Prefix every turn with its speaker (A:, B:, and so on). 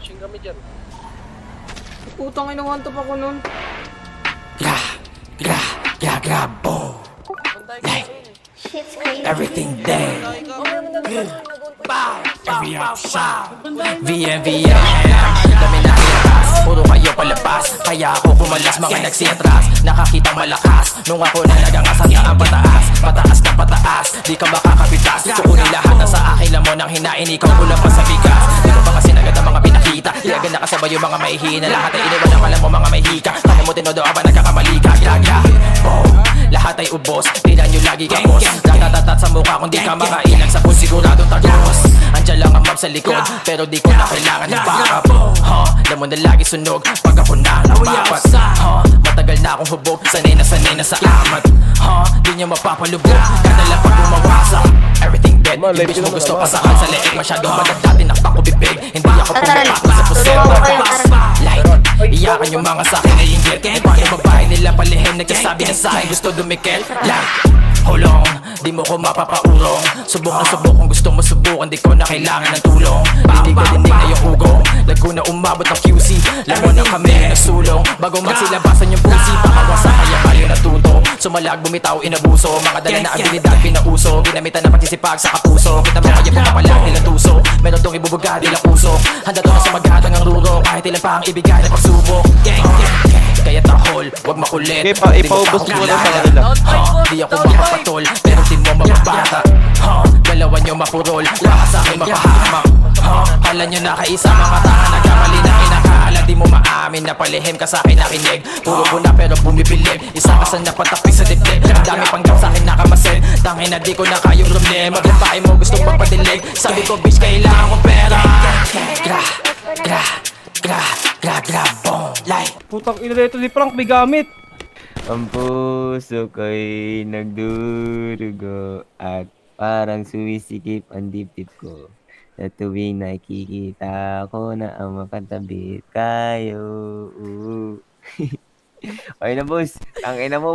A: Sing kami dyan.
B: Putang ina, one top ako nun.
C: Grabo.
A: Pantay ka kasi.
C: Everything day.
A: Bow!
C: Every option. VMVM. Dami na hiras. Puro kayo palabas. Kaya ako kumalas mga nagsiatras. Nakakitang malakas. Nung ako na nagangas hanggang pataas. Pataas na pataas. Di ka makakapitas. Kukunin lahat na sa akin lang mo nang hinain. Ikaw kulang pa sa bigas. Di ko ba kasi nagad ang mga pinakita. Di agad nakasabay yung mga mahihina. Lahat ay iniwan ang alam mo mga may hika. Kaya mo tinodo aba nagkakamali ka. Boom. Lahat ay ubos. Tila nyo lagi ka boss. Tatatatat sa mukha kung di ka makailag sa puso. Siguradong tagos. Andiyan lang ang map sa likod. Pero di ko na kailangan ng backup. Alam mo na lagi sunog pag ako na napapat. Matagal na akong hubog. Sanay na sa amat. Di nyo mapapalubog. Kada lang pag bumawasak. Everything dead. Yung bitch mo gusto pasakan sa leeg. Masyadong maganda tinaktak ko bibig. Hindi ako pumapako sa pusero. Light. Iyakan yung mga sakin na inggit. E paano babae nila palihim. Nagsasabi na sa'kin gusto dumikil. Light. Hulong, di mo ko mapapaurong. Subok na subok kung gusto mo subukan. Di ko na kailangan ng tulong. Dinig na dinig na yung ugong. Lag ko na umabot ng QC. Lamon na kami nagsulong. Bago magsilabasan yung pusi. Pakawasa kaya kayo natuto. Sumalag, bumitaw, inabuso. Mga dala na abilidad, pinauso. Ginamitan na pagsisipag sa kapuso. Kita mo kaya pumapalag nilang tuso. Meron tong ibubuga, nilang puso. Handa to na sumagatang ang ruro. Kahit ilan pa ang ibigay na pagsubok. Kaya tahol, wag makulit.
D: Ipaubos mo na sa kanila.
C: Di ako makapatol, pero di mo mababata. Dalawa nyo mapurol, lahat sa akin mapahamak. Kala nyo nakaisa, mga tanga nagkamali na kinakaala. Di mo maamin na palihim ka sa akin nakinig. Puro buna pero bumibilib. Isa ka sa napatakpi sa dibdib. Dami pang gap sa akin nakamasid. Tangin na di ko na kayong problema. Babae mo gustong magpadilig. Sabi ko bitch kailangan ko pera. Boom, light.
B: Putang ina nito ni Frank, may gamit.
E: Ang puso ko'y nagdurugo at parang sumisikip ang dibdib ko. Sa tuwing nakikita ko na ang makatabi kayo. Okay na boss, ang ina mo.